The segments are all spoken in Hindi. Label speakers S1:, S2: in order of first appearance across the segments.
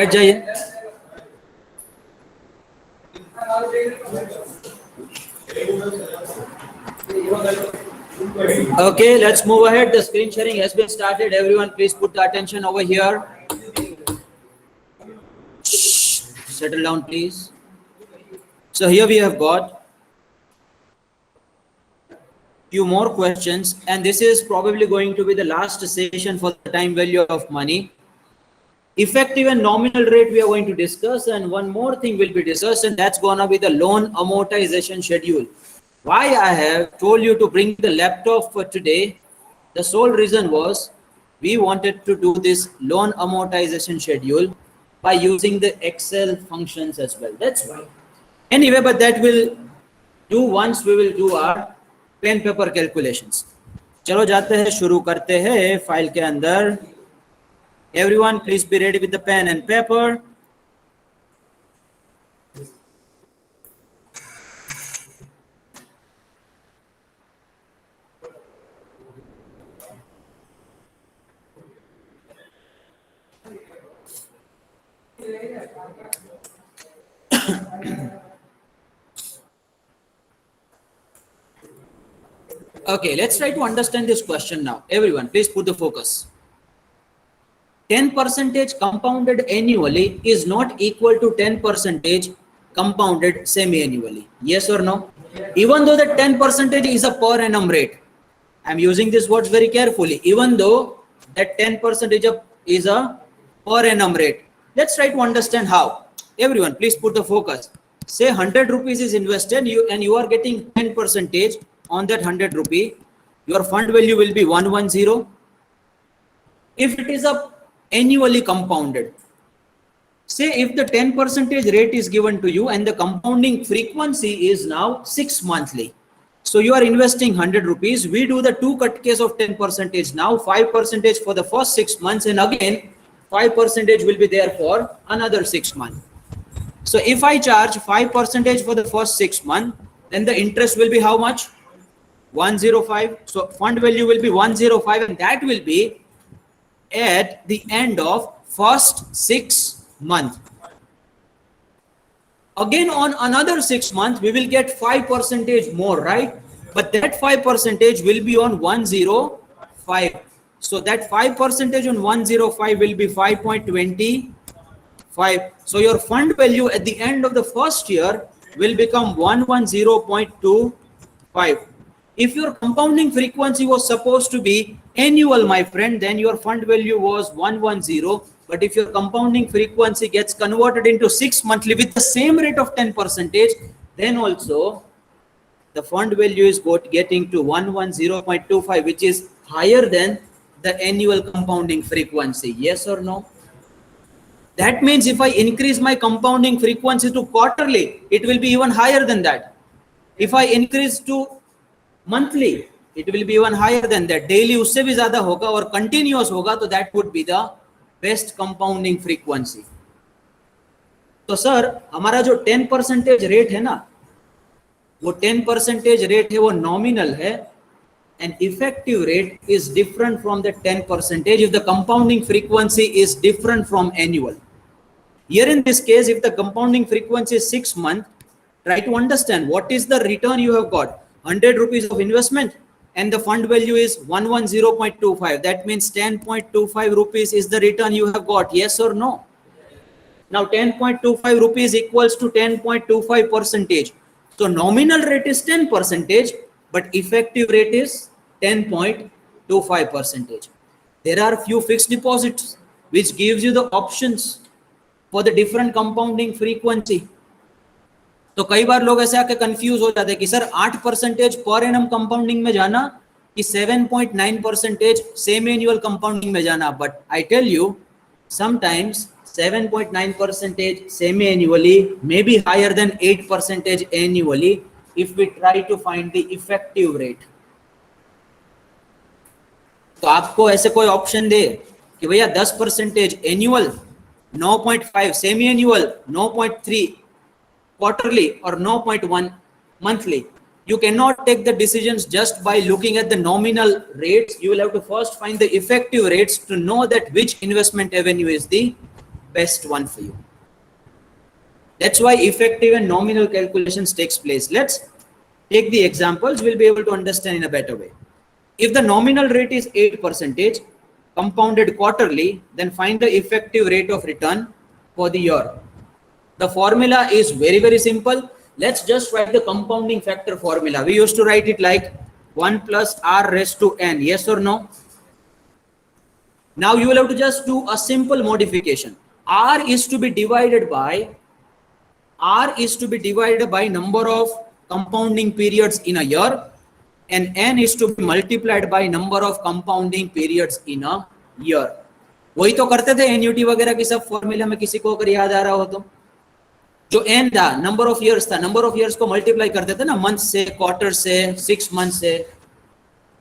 S1: बैठ जाइए। Okay, let's move ahead. The screen sharing has been started. Everyone, please put the attention over here. Shh. Settle down, please. So here we have got few more questions, and this is probably going to be the last session for the time value of money. Effective and nominal rate we are going to discuss, and one more thing will be discussed, and that's gonna be the loan amortization schedule. Why I have told you to bring the laptop for today, the sole reason was we wanted to do this loan amortization schedule by using the Excel functions as well. That's why. Anyway, but that will do once we will do our pen paper calculations. चलो जाते हैं, शुरू करते हैं फाइल के अंदर. Everyone, please be ready with the pen and paper. Okay, let's try to understand this question now. Everyone, please put the focus. 10% compounded annually is not equal to 10% compounded semi-annually. Yes or no? Even though the 10% is a per annum rate, I'm using these words very carefully. Even though that 10% is a per annum rate, let's try to understand how. Everyone, please put the focus. Say 100 rupees is invested, and you are getting 10% on that 100 rupee. Your fund value will be 110. If it is a annually compounded, say if the 10% rate is given to you and the compounding frequency is now 6 monthly. So you are investing 100 rupees. We do the two cut case of 10% now, 5% for the first 6 months, and again 5% will be there for another 6 months. So if I charge 5% for the first 6 months, then the interest will be how much? 105. So fund value will be 105, and that will be at the end of first 6 months. Again on another 6 months we will get 5% more, right? But that 5% will be on 105. So that 5% on 105 will be 5.25. So your fund value at the end of the first year will become 110.25. If your compounding frequency was supposed to be annual, my friend, then your fund value was 110. But if your compounding frequency gets converted into 6 monthly with the same rate of 10%, then also the fund value is getting to 110.25, which is higher than the annual compounding frequency. Yes or no? That means if I increase my compounding frequency to quarterly, it will be even higher than that. If I increase to monthly, it will be even higher than that. Daily उससे भी ज़्यादा होगा और continuous होगा, तो that would be the best compounding frequency. तो सर हमारा जो 10% रेट है ना, वो 10% रेट है, वो नॉमिनल है, and effective rate is different from the 10% if the compounding frequency is different from annual. Here in this case, if the compounding frequency is 6 months, try to understand what is the return you have got. 100 rupees of investment and the fund value is 110.25. That means 10.25 rupees is the return you have got. Yes or no? Now 10.25 rupees equals to 10.25%. So nominal rate is 10%, but effective rate is 10.25%. There are few fixed deposits which gives you the options for the different compounding frequency. तो कई बार लोग ऐसे आके कंफ्यूज हो जाते हैं कि सर 8% पर एनम कंपाउंडिंग में जाना कि 7.9% सेमी एनुअल कंपाउंडिंग में जाना. But I tell you sometimes 7.9% semi annually may be higher than 8% annually if we try to find the effective rate. तो आपको ऐसे कोई ऑप्शन दे कि भैया 10% annual, 9.5 semi annual, 9.3 quarterly or 0.1 monthly. You cannot take the decisions just by looking at the nominal rates. You will have to first find the effective rates to know that which investment avenue is the best one for you. That's why effective and nominal calculations takes place. Let's take the examples. We'll be able to understand in a better way. If the nominal rate is 8% compounded quarterly, then find the effective rate of return for the year. The formula is very, very simple. Let's just write the compounding factor formula. We used to write it like 1 plus r raised to n. Yes or no? Now you will have to just do a simple modification. R is to be divided by number of compounding periods in a year, and n is to be multiplied by number of compounding periods in a year. वही तो करते थे एनयूटी वगैरह की सब फॉर्मूला में, किसी को अगर याद आ रहा हो तो. जो एन था नंबर ऑफ इयर्स था, नंबर ऑफ इयर्स को मल्टीप्लाई करते थे ना मंथ से, क्वार्टर से, 6 मंथ से.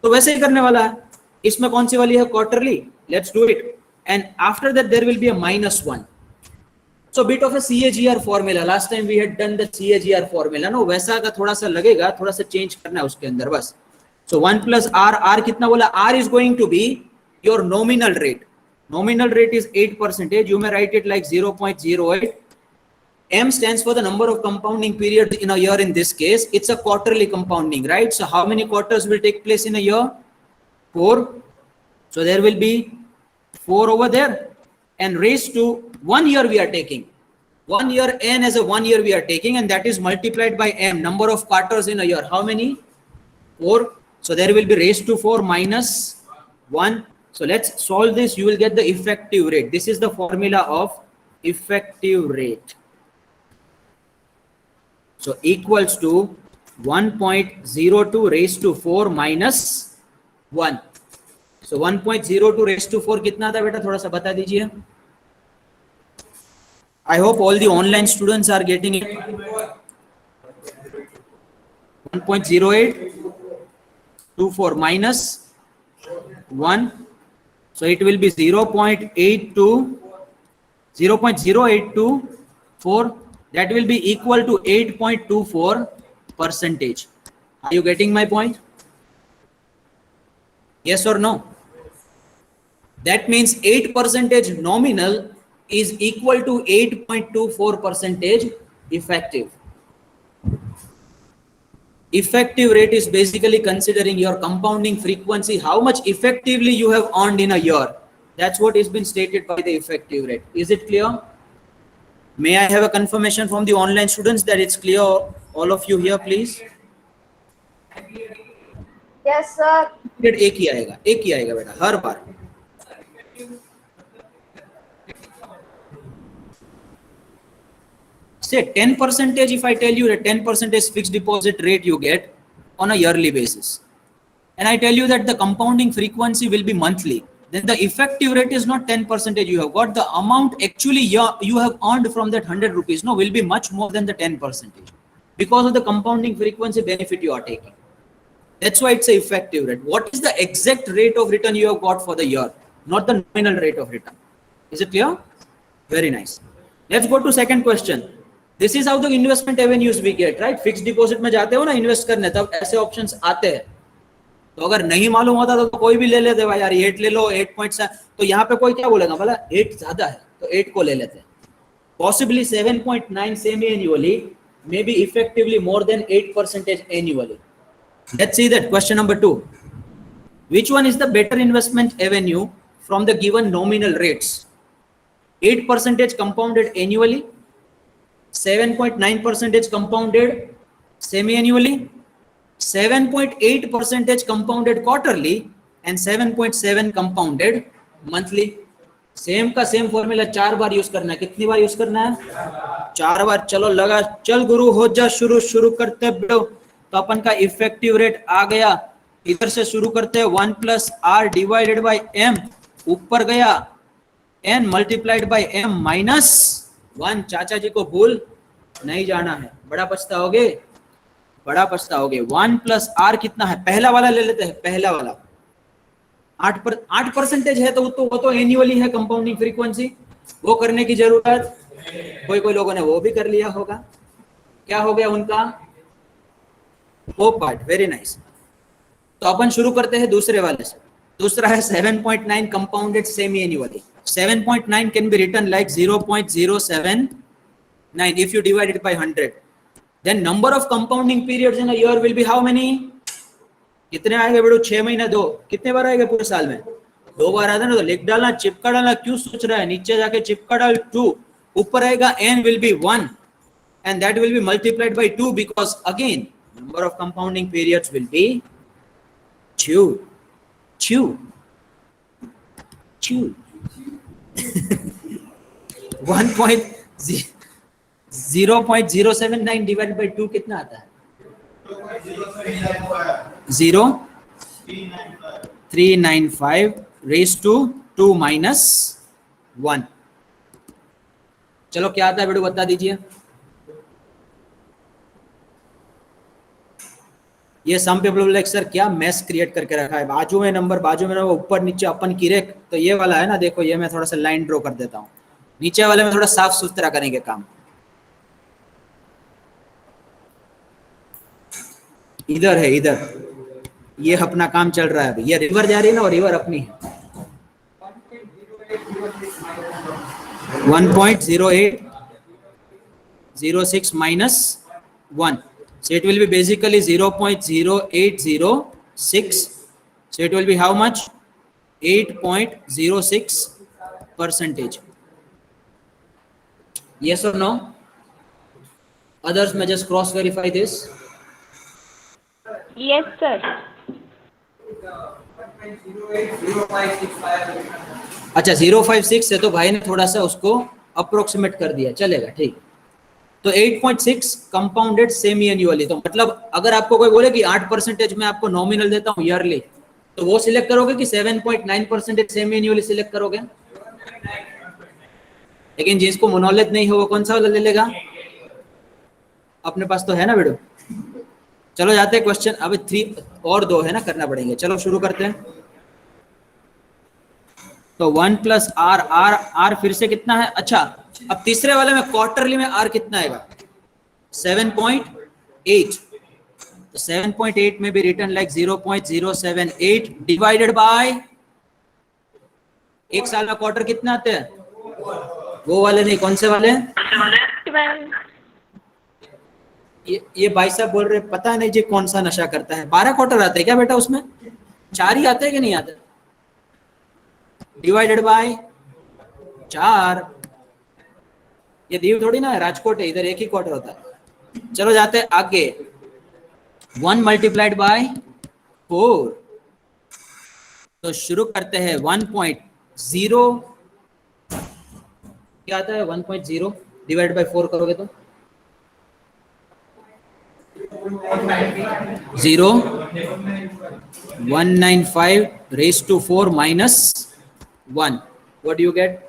S1: तो वैसे ही करने वाला है. इसमें कौन सी वाली है? Quarterly. Let's do it. And after that there will be a -1. So bit of a CAGR formula. Last time we had done the CAGR formula. No, वैसा का थोड़ा सा लगेगा, थोड़ा सा चेंज करना है उसके अंदर बस. So 1 plus R. R कितना बोला? R is going to be your nominal rate. Nominal rate is 8%. You may write it like 0.08. M stands for the number of compounding periods in a year. In this case, it's a quarterly compounding, right? So how many quarters will take place in a year? 4. So there will be 4 over there. And raised to 1 year we are taking. 1 year, n as a 1 year we are taking, and that is multiplied by m, number of quarters in a year. How many? 4. So there will be raised to 4 minus 1. So let's solve this. You will get the effective rate. This is the formula of effective rate. So equals to 1.02 raised to 4 minus 1. So 1.02 raised to 4 कितना था बेटा? थोड़ा सा बता दीजिए. I hope all the online students are getting it. 1.0824 minus 1. So it will be 0.0824. That will be equal to 8.24%. Are you getting my point? Yes or no? That means 8% nominal is equal to 8.24% effective. Effective rate is basically considering your compounding frequency, how much effectively you have earned in a year. That's what has been stated by the effective rate. Is it clear? May I have a confirmation from the online students that it's clear? All of you here, please.
S2: Yes, sir.
S1: एक ही आएगा बेटा हर बार. Say 10%. If I tell you that 10% fixed deposit rate you get on a yearly basis, and I tell you that the compounding frequency will be monthly, then the effective rate is not 10% you have got. The amount actually you have earned from that 100 rupees will be much more than the 10% because of the compounding frequency benefit you are taking. That's why it's an effective rate. What is the exact rate of return you have got for the year, not the nominal rate of return? Is it clear? Very nice. Let's go to second question. This is how the investment avenues we get, right? Fixed deposit में जाते हो ना इन्वेस्ट करने, तब ऐसे ऑप्शंस आते हैं. तो अगर नहीं मालूम होता तो कोई भी ले लेते भाई यार, 8 ले लो, 8.7. तो यहाँ पे कोई क्या बोलेगा, बोला 8 ज्यादा है तो 8 को ले लेते हैं. Possibly 7.9 semi-annually, maybe effectively more than 8% annually. Let's see that. Question number 2. Which one is the better investment avenue from the given nominal rates? 8% compounded annually, 7.9% compounded semi-annually, 7.8% compounded quarterly, and 7.7 compounded monthly. Same का सेम फॉर्मूला 4 बार यूज करना है. कितनी बार यूज करना है? 4 बार. चलो लगा, चल गुरु हो जा, शुरू करते बड़ो. तो अपन का इफेक्टिव रेट आ गया. इधर से शुरू करते हैं. 1 plus r divided by m, ऊपर गया n multiplied by m minus 1. चाचा जी को भूल नहीं जाना है, बड़ा पछताओगे. 1 प्लस आर कितना है? पहला वाला ले लेते हैं. पहला वाला 8% है तो वो तो एनुअली है कंपाउंडिंग फ्रीक्वेंसी. वो करने की जरूरत, कोई लोगों ने वो भी कर लिया होगा. क्या हो गया उनका? वो पार्ट. Very nice. तो अपन शुरू करते हैं दूसरे वाले से. दूसरा है 7.9 compounded semi annually. 7.9 can be written like 0.079 if you divide it by 100. Then number of compounding periods in a year will be how many? कितने आएंगे बेटो? 6 महीने 2, कितने बार आएगा पूरे साल में? 2 बार आता है ना। तो लिख डालना, चिपका डालना, क्यों सोच रहा है? नीचे जाके चिपका डाल 2, ऊपर आएगा n will be 1 and that will be multiplied by 2 because again number of compounding periods will be 2. 0.079 divided by 2 कितना आता है? 0.395 raised to 2 minus 1. चलो क्या आता है बेटो बता दीजिए। ये सम पीपल बोले सर क्या मैस क्रिएट करके रखा है, बाजू में नंबर ऊपर नीचे अपन किरे। तो ये वाला है ना, देखो ये मैं थोड़ा सा लाइन ड्रॉ कर देता हूँ, नीचे वाले में थोड़ा साफ सुथरा करेंगे काम। इधर है, इधर ये अपना काम चल रहा है अभी। ये रिवर जा रही है ना, और रिवर अपनी है। 1.0806 minus 1, so it will be basically 0.0806, so it will be how much? 8.06%. Yes or no? Others may just cross verify this.
S2: Yes sir.
S1: अच्छा 056 है तो भाई ने थोड़ा सा उसको अप्रोक्सीमेट कर दिया, चलेगा ठीक। तो 8.6 कंपाउंडेड सेमी एनुअली, तो मतलब अगर आपको कोई बोले कि 8% मैं आपको नॉमिनल देता हूँ ईयरली, तो वो सिलेक्ट करोगे कि 7.9% सेमी एनुअली सिलेक्ट करोगे? लेकिन जिसको मोनोलिथ नहीं हो वो कौन सा वाला ले लेगा? अपने पास तो है ना बेटो। चलो जाते हैं क्वेश्चन, अभी 3 और 2 है ना करना पड़ेंगे। चलो शुरू करते हैं। तो 1 प्लस आर, आर फिर से कितना है? अच्छा अब तीसरे वाले में क्वार्टरली में आर कितना आएगा? 7.8। तो 7.8 में भी रिटर्न लाइक 0.078 डिवाइडेड बाय, एक साल में क्वार्टर कितना आते हैं? वो वाले नहीं, कौन से वाले?
S2: 12।
S1: ये भाई साहब बोल रहे पता नहीं जी कौन सा नशा करता है। 12 क्वार्टर आते हैं क्या बेटा? उसमें 4 ही आते हैं कि नहीं आते? Divided by 4। ये दीव थोड़ी ना है, राजकोट है, इधर एक ही क्वार्टर होता है। चलो जाते हैं आगे। 1 मल्टीप्लाइड बाय 4। तो शुरू करते हैं 1.0 क्या आता है? 1.0 डिवाइड बाय 4 करोगे तो 0.195 raised to 4 minus 1. What do you get?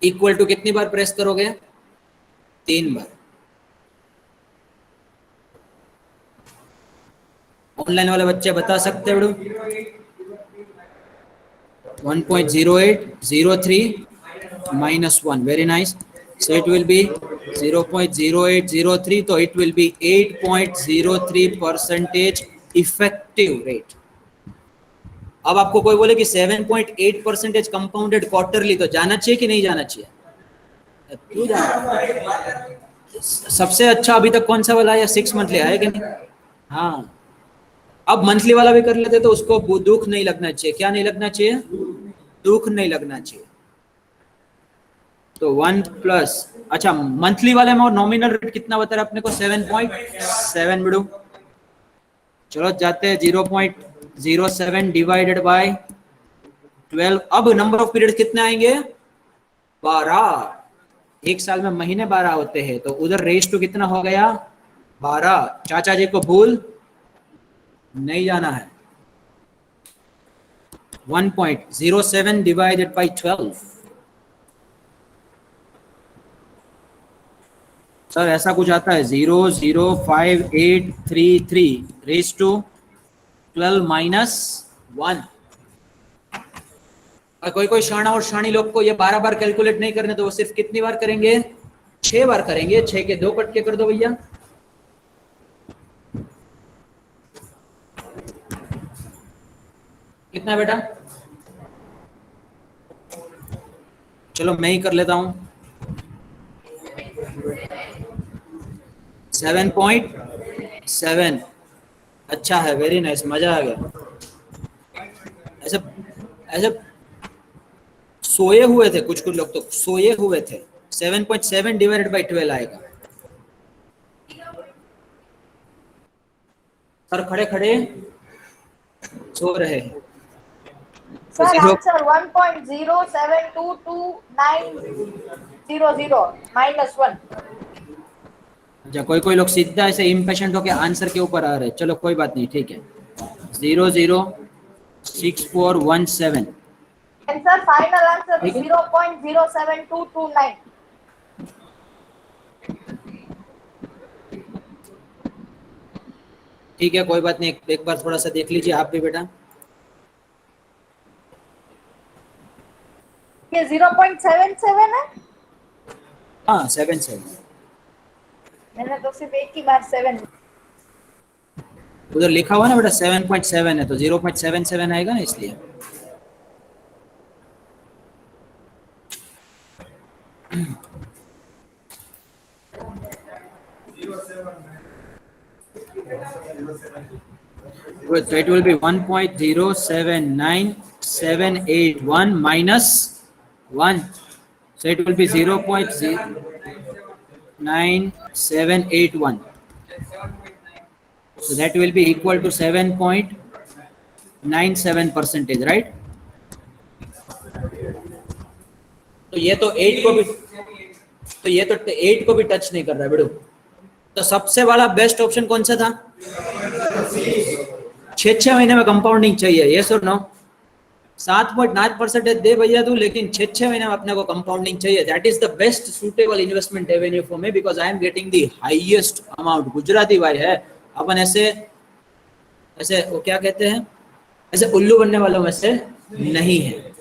S1: Equal to कितनी बार प्रेस करोगे? 3 बार। ऑनलाइन वाले बच्चे बता सकते हो? 1.0803 minus 1. Very nice. So it will be 0.0803, तो it will be 8.03% effective rate. अब आपको कोई बोले कि 7.8% कंपाउंडेड क्वार्टरली, तो जाना चाहिए कि नहीं जाना चाहिए? क्यों जाना? सबसे अच्छा अभी तक कौन सा वाला है? 6 मंथली है कि नहीं? हाँ, अब मंथली वाला भी कर लेते तो उसको दुख नहीं लगना चाहिए। क्या नहीं लगना चाहिए? दुख नहीं लगना चाहिए। तो 1 प्लस, अच्छा मंथली वाले में और नॉमिनल रेट कितना बता रहा अपने को? 7.7 बिडू। चलो जाते हैं 0.07 डिवाइडेड बाय 12। अब नंबर ऑफ पीरियड कितने आएंगे? 12। एक साल में महीने 12 होते हैं, तो उधर रेस टू कितना हो गया? 12। चाचा जी को भूल नहीं जाना है। 1.07 divided by 12। सर ऐसा कुछ आता है 0.05833 रेस टू 12 माइनस 1। और कोई शाना और शानी लोग को ये 12 बार कैलकुलेट नहीं करने, तो वो सिर्फ कितनी बार करेंगे? 6 बार करेंगे। 6 के 2 कट के कर दो भैया। कितना बेटा? चलो मैं ही कर लेता हूं। 7.7। अच्छा है, वेरी नाइस, मजा आ गया। ऐसे ऐसे सोए हुए थे कुछ कुछ लोग, तो सोए हुए थे। 7.7 डिवाइडेड बाई 12 आएगा। सर खड़े खड़े सो रहे हैं तो
S2: Sir,
S1: 0।
S2: answer 1.07222900 minus 1.
S1: अच्छा, कोई कोई लोग सीधा ऐसे इम्पेशेंट होके आंसर के ऊपर आ रहे हैं, चलो कोई बात नहीं, ठीक है। 006417।
S2: And sir, final answer
S1: ठीक
S2: is
S1: है,
S2: 0.072229.
S1: ठीक है, कोई बात नहीं, एक बार थोड़ा सा देख लीजिए आप भी बेटा।
S2: ये 0.77 है।
S1: हाँ 7
S2: मैंने तो सिर्फ एक ही बार 7।
S1: उधर लिखा हुआ ना बेटा 7.7 है, तो 0.77 आएगा ना, इसलिए। So it will be 1.079781 minus 1. So it will be 0.9781. So that will be equal to 7.97%, right? तो ये तो 8 को भी, तो ये तो 8 को भी टच नहीं कर रहा है बेटू। तो सबसे वाला बेस्ट ऑप्शन कौन सा था? 6 महीने में कंपाउंडिंग चाहिए, यस और नो? 7.9% दे भैया तू, लेकिन 6 महीने में अपने को कंपाउंडिंग चाहिए। That is the best suitable investment Avenue for me, because I am getting the highest amount. Gujarati भाई है अपन, ऐसे ऐसे वो क्या कहते हैं, ऐसे उल्लू बनने वालों में से नहीं है।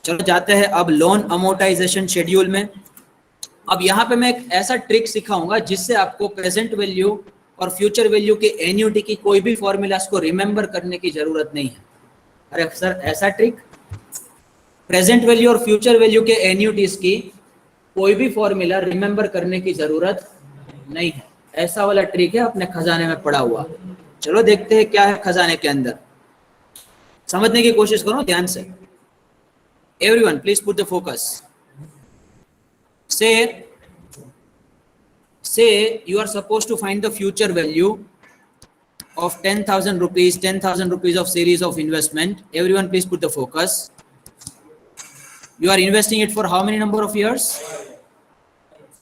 S1: चलो जाते हैं अब लोन अमोर्टाइजेशन शेड्यूल में। अब यहाँ पे मैं एक ऐसा ट्रिक सिखाऊंगा जिससे आपको प्रेजेंट वैल्यू और फ्यूचर वैल्यू के एन्युटी की कोई भी फॉर्मूलास को रिमेंबर करने की जरूरत नहीं है। अरे सर ऐसा ट्रिक, प्रेजेंट वैल्यू और फ्यूचर वैल्यू के एन्युटीज की कोई भी फॉर्मूला रिमेंबर करने की जरूरत नहीं है। ऐसा वाला ट्रिक है अपने खजाने में पड़ा हुआ। चलो देखते हैं क्या है खजाने के अंदर, समझने की कोशिश करो ध्यान से। Everyone please put the focus. say you are supposed to find the future value of 10,000 rupees, 10,000 rupees of series of investment. Everyone please put the focus. You are investing it for how many number of years?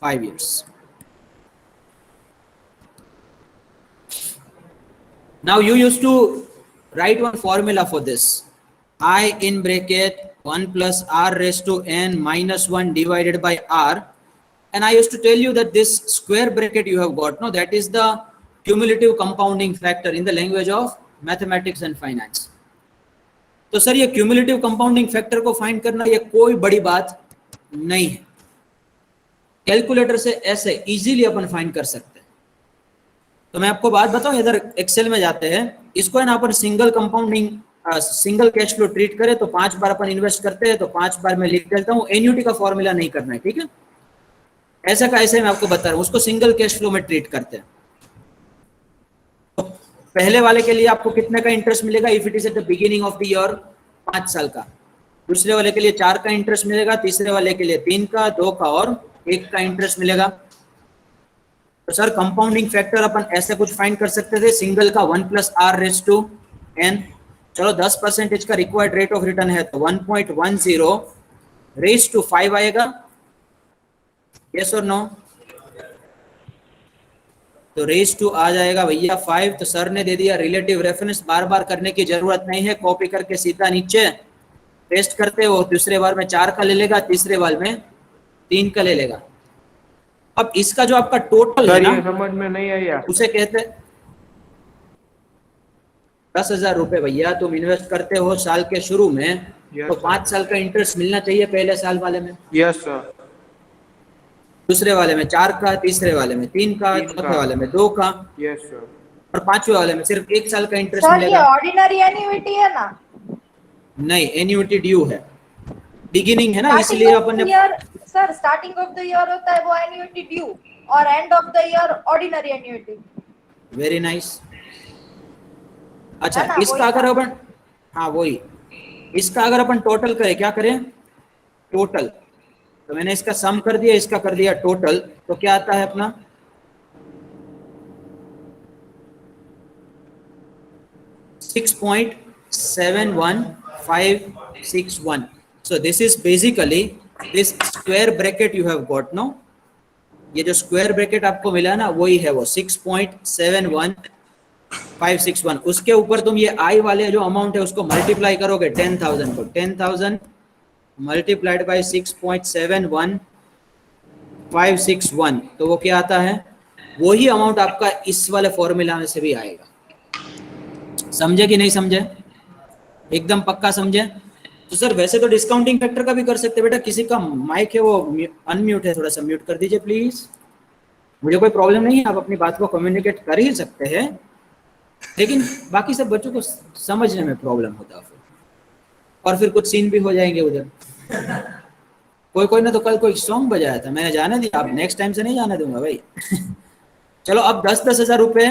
S1: 5 years. Now you used to write one formula for this. I in bracket 1 plus r raised to n minus 1 divided by r. And I used to tell you that this square bracket you have got, no, that is the cumulative compounding factor in the language of mathematics and finance. तो सर ये क्यूमुलेटिव कंपाउंडिंग फैक्टर को फाइंड करना ये कोई बड़ी बात नहीं है, कैलकुलेटर से ऐसे इजीली अपन फाइंड कर सकते हैं। तो मैं आपको बात बताऊं, इधर एक्सेल में जाते हैं, इसको है ना अपन single compounding single cash flow treat करें तो 5 बार अपन इन्वेस्ट करते हैं, तो 5 बार मैं लिख देता हूं। एन्युटी का फॉर्मूला नहीं करना है, ठीक है? ऐसा का ऐसे मैं आपको बता रहा हूं, उसको सिंगल कैश फ्लो में ट्रीट करते हैं। तो पहले वाले के लिए आपको कितने का इंटरेस्ट मिलेगा if it is eight the beginning of the year? 5 साल का। दूसरे वाले के लिए 4 का इंटरेस्ट मिलेगा, तीसरे वाले के लिए 3 का, 2 का और 1 का इंटरेस्ट मिलेगा। तो सर कंपाउंडिंग फैक्टर अपन ऐसे कुछ फाइंड कर सकते थे, सिंगल का 1 plus r raise to n. चलो 10% का रिक्वायर्ड रेट ऑफ रिटर्न है तो 1.10 रेज टू 5 आएगा, यस और नो? तो रेज टू आ जाएगा भैया 5। तो सर ने दे दिया रिलेटिव रेफरेंस, बार बार करने की जरूरत नहीं है, कॉपी करके सीधा नीचे पेस्ट करते हो। दूसरे बार में 4 का ले लेगा, तीसरे बार में 3 का ले लेगा। अब इसका जो आपका टोटल है ना,
S3: समझ में नहीं आया,
S1: उसे कहते 10,000 रुपए भैया तुम इन्वेस्ट करते हो साल के शुरू में, तो 5 साल का इंटरेस्ट मिलना चाहिए पहले साल वाले में।
S3: Yes sir.
S1: दूसरे वाले में 4 का, तीसरे वाले में 3 का, चौथे वाले में 2 का।
S3: Yes sir.
S1: और पांचवे वाले में सिर्फ 1 साल का इंटरेस्ट
S2: सर ये
S1: मिलेगा।
S2: ऑर्डिनरी एन्युइटी है ना?
S1: नहीं, एन्युइटी ड्यू है, बिगिनिंग है ना,
S2: स्टार्टिंग
S1: इसलिए
S2: ऑफ
S1: अपन
S2: द
S1: ने।
S2: Year, sir starting of the year होता है वो एन्युइटी ड्यू, और and of the year ordinary annuity.
S1: Very nice. अच्छा,
S2: है ना,
S1: इसका
S2: वही
S1: अगर
S2: था।
S1: अपन, हाँ वही, इसका अगर अपन टोटल करें, क्या करें, टोटल, तो मैंने इसका सम कर दिया, इसका कर दिया टोटल, तो क्या आता है अपना 6.71561. So this is basically this square bracket you have got, no? ये जो स्क्वायर ब्रैकेट आपको मिला ना वही है वो 6.71561। उसके ऊपर तुम ये आई वाले जो अमाउंट है उसको मल्टीप्लाई करोगे 10,000 को, 10,000 मल्टीप्लाइड बाय 6.71561, तो वो क्या आता है, वही अमाउंट आपका इस वाले फॉर्मूला में से भी आएगा। समझे कि नहीं समझे? एकदम पक्का समझे? तो सर वैसे तो डिस्काउंटिंग फैक्टर का भी कर सकते हैं बेटा, किसी का माइक है वो अनम्यूट है, थोड़ा सा म्यूट कर दीजिए प्लीज। मुझे कोई प्रॉब्लम नहीं है, आप अपनी बात को कम्युनिकेट कर ही सकते हैं, लेकिन बाकी सब बच्चों को समझने में प्रॉब्लम होता है और फिर कुछ सीन भी हो जाएंगे उधर। कोई कोई ने तो कल कोई सॉन्ग बजाया था, मैंने जाने दिया, अब नेक्स्ट टाइम से नहीं जाने दूंगा भाई। चलो अब 10-10 हजार रुपए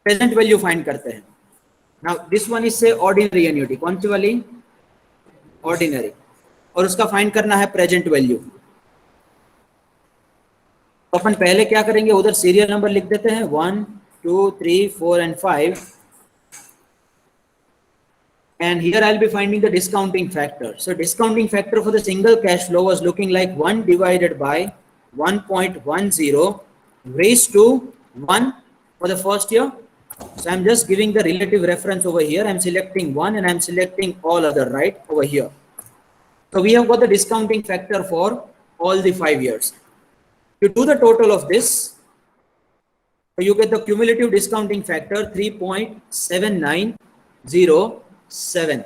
S1: प्रेजेंट वैल्यू फाइंड करते हैं। नाउ दिस वन इज से ऑर्डिनरी एन्युटी, कौन सी वाली, ऑर्डिनरी, और उसका फाइंड करना है प्रेजेंट वैल्यू। तो अपन पहले क्या करेंगे, उधर सीरियल नंबर लिख देते हैं 1 2 3 4 and 5, and here I'll be finding the discounting factor. So discounting factor for the single cash flow was looking like 1 divided by 1.10 raised to 1 for the first year. So I'm just giving the relative reference over here. I'm selecting 1 and I'm selecting all other, right, over here. So we have got the discounting factor for all the 5 years. To do the total of this, so you get the cumulative discounting factor 3.7907.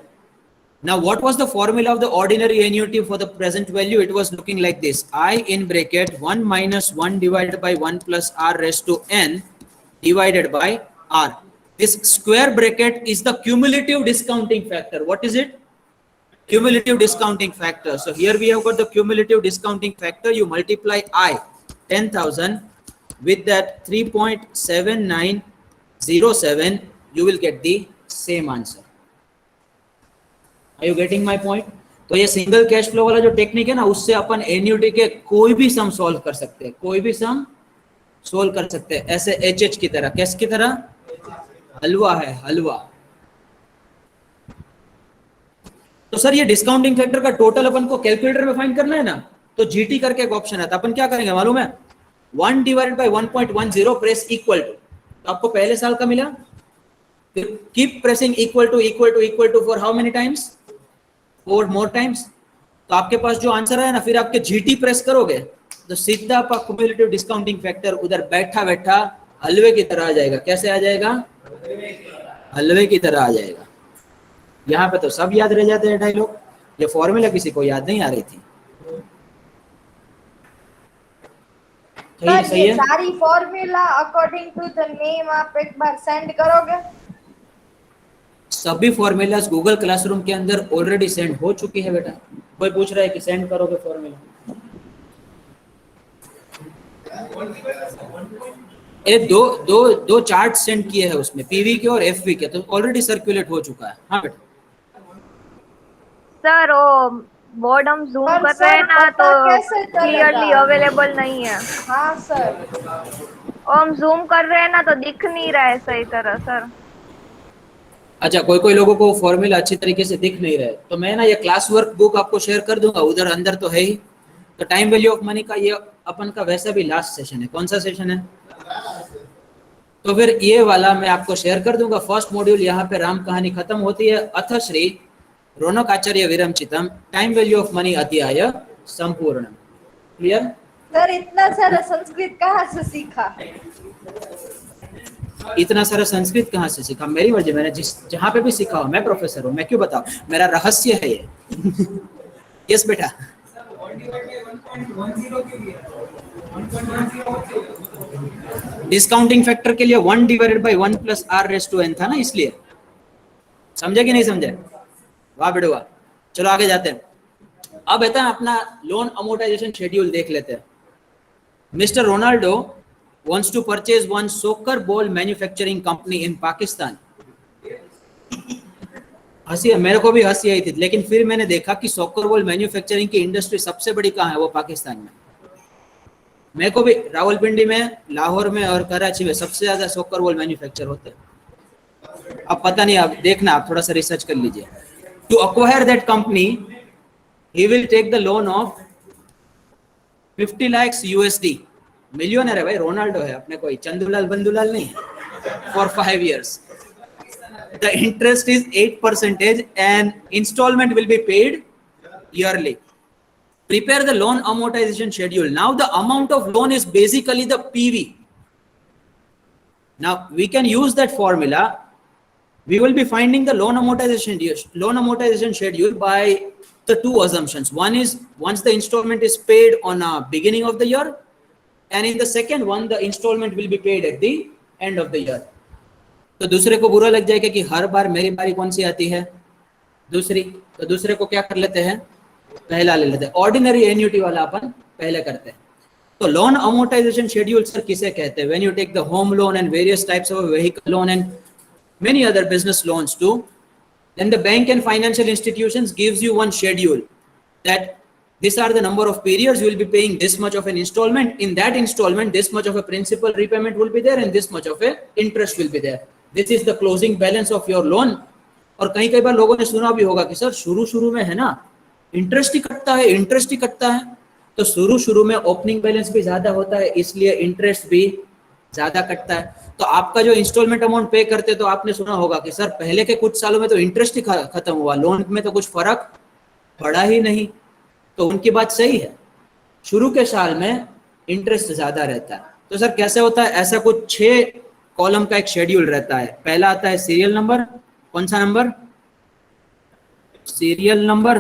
S1: Now what was the formula of the ordinary annuity for the present value? It was looking like this: I in bracket 1 minus 1 divided by 1 plus r raised to n divided by r. This square bracket is the cumulative discounting factor. What is it? Cumulative discounting factor. So here we have got the cumulative discounting factor. You multiply I 10,000 with that 3.7907, you will get the same answer. Are you getting my point? तो ये सिंगल कैश फ्लो वाला जो टेक्निक है ना, उससे अपन एन्युटी के कोई भी सम सॉल्व कर सकते हैं, कोई भी सम सोल्व कर सकते हैं, ऐसे एच की तरह। कैस की तरह? हलवा है, हलवा। तो सर ये डिस्काउंटिंग फैक्टर का टोटल अपन को कैलकुलेटर में फाइंड करना है ना, तो जीटी करके एक ऑप्शन आता है। अपन क्या करेंगे मालूम है, 1 divided by 1.10 press equal to, तो आपको पहले साल का मिला, फिर keep pressing equal to equal to equal to for how many times, 4 more times. तो आपके पास जो आंसर है ना, फिर आपके जीटी प्रेस करोगे तो सीधा आपका क्युमुलेटिव डिस्काउंटिंग फैक्टर उधर बैठा बैठा हलवे की तरह आ जाएगा। कैसे आ जाएगा? हलवे की तरह आ जाएगा। यहाँ पे तो सब याद रह जाते हैं डायलॉग, ये फॉर्मूला किसी को याद नहीं आ रही थी।
S2: सर ये सारी formula according to the name आप एक बार सेंड करोगे?
S1: सभी फॉर्मूलाज गूगल क्लासरूम के अंदर ऑलरेडी सेंड हो चुकी है बेटा। कोई पूछ रहा है कि सेंड करोगे फॉर्मूला? दो चार्ट सेंड किए हैं उसमें, पीवी के और एफवी के, तो ऑलरेडी सर्कुलेट हो चुका है। हाँ बेटा।
S3: सर वो बोर्ड हम जूम कर रहे हैं ना, तो क्लियरली अवेलेबल नहीं है।
S2: हाँ सर,
S3: हम जूम कर रहे हैं ना, तो दिख नहीं रहा है सही तरह सर।
S1: अच्छा, कोई लोगों को फॉर्मूला अच्छी तरीके से दिख नहीं रहा है, तो मैं ना ये क्लास वर्क बुक आपको शेयर कर दूंगा, उधर अंदर तो है ही। तो टाइम वैल्यू ऑफ मनी का ये अपन का वैसा भी लास्ट सेशन है। कौन सा सेशन है? तो फिर ये वाला मैं आपको शेयर कर दूंगा। फर्स्ट मॉड्यूल यहाँ पे राम कहानी खत्म होती है। अथ श्री रौनक आचार्य विरमचितम टाइम वैल्यू ऑफ मनी अध्याय संपूर्ण। क्लियर?
S2: सर इतना सारा संस्कृत कहाँ से सीखा?
S1: इतना सारा संस्कृत कहाँ से सीखा? मेरी मर्जी, मैंने जहाँ पे भी सीखा हो, मैं प्रोफेसर हूँ, मैं क्यों बताऊँ, मेरा रहस्य है ये। यस बेटा। डिस्काउंटिंग फैक्टर के लिए 1 divided by 1 plus r raise to n था ना, इसलिए समझे कि नहीं समझे? वाह बेटे वाह। चलो आगे जाते हैं। अब है अपना लोन अमोर्टाइजेशन शेड्यूल देख लेते हैं। Mister Ronaldo wants to purchase one soccer ball manufacturing company in Pakistan. हंसी, मेरे को भी हंसी आई थी, लेकिन फिर मैंने देखा कि सॉकर बॉल मैन्युफैक्चरिंग की इंडस्ट्री सबसे बड़ी कहाँ है, वो पाकिस्तान में। मेरे को भी रावलपिंडी में, लाहौर में और कराची में सबसे ज्यादा सॉकर बॉल मैन्युफैक्चर होते हैं। अब पता नहीं, आप देखना, आप थोड़ा सा रिसर्च कर लीजिए। To acquire that company he will take the loan of 50 lakhs USD। Millionaire है भाई, रोनाल्डो है, अपने कोई चंदूलाल बंदूलाल नहीं, for 5 years। The interest is 8% and installment will be paid yearly. Prepare the loan amortization schedule. Now the amount of loan is basically the PV. Now we can use that formula. We will be finding the loan amortization schedule by the two assumptions. One is once the installment is paid on a beginning of the year, and in the second one the installment will be paid at the end of the year. तो दूसरे को बुरा लग जाएगा कि हर बार मेरी बारी कौन सी आती है, दूसरी। तो दूसरे को क्या कर लेते हैं, पहला ले लेते हैं। ऑर्डिनरी एन्युटी वाला अपन पहले करते हैं। तो लोन अमोर्टाइजेशन शेड्यूल सर किसे कहते हैं? When you take the home loan and various types of vehicle loan and many other business loans too, then the bank and financial institutions gives you one schedule that these are the number of periods you will be paying this much of an installment. In that installment, this much of a principal repayment will be there and this much of a interest will be there. This is the closing balance of your loan. और कई बार लोगों ने सुना भी होगा कि सर शुरू में है ना इंटरेस्ट ही कटता है। तो शुरू में ओपनिंग बैलेंस भी ज्यादा होता है, इसलिए इंटरेस्ट भी ज्यादा कटता है। तो आपका जो इंस्टॉलमेंट अमाउंट पे करते तो आपने सुना होगा कि सर पहले के कुछ सालों में तो इंटरेस्ट ही खत्म हुआ, लोन में तो कुछ फर्क पड़ा ही नहीं। तो उनकी बात सही है, शुरू के साल में इंटरेस्ट ज्यादा रहता है। तो सर कैसे होता है? ऐसा कुछ 6 कॉलम का एक शेड्यूल रहता है। पहला आता है सीरियल नंबर। कौन सा नंबर? Serial number.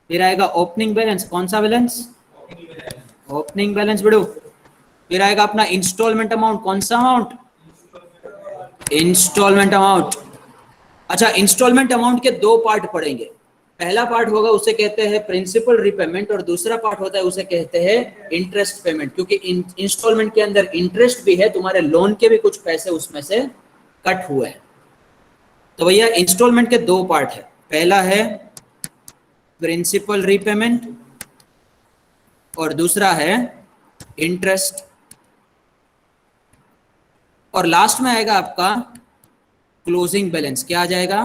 S1: फिर आएगा ओपनिंग बैलेंस। कौन सा बैलेंस? ओपनिंग बैलेंस बेड़ो। फिर आएगा अपना इंस्टॉलमेंट अमाउंट। कौन सा अमाउंट? Installment amount. अच्छा, इंस्टॉलमेंट अमाउंट के 2 पार्ट पड़ेंगे। पहला पार्ट होगा उसे कहते हैं प्रिंसिपल रिपेमेंट, और दूसरा पार्ट होता है उसे कहते हैं इंटरेस्ट पेमेंट। क्योंकि इंस्टॉलमेंट के अंदर इंटरेस्ट भी है, तुम्हारे लोन के भी कुछ पैसे उसमें से कट हुए हैं। तो भैया इंस्टॉलमेंट के 2 पार्ट है। पहला है प्रिंसिपल रिपेमेंट और दूसरा है इंटरेस्ट। और लास्ट में आएगा आपका क्लोजिंग बैलेंस। क्या आ जाएगा?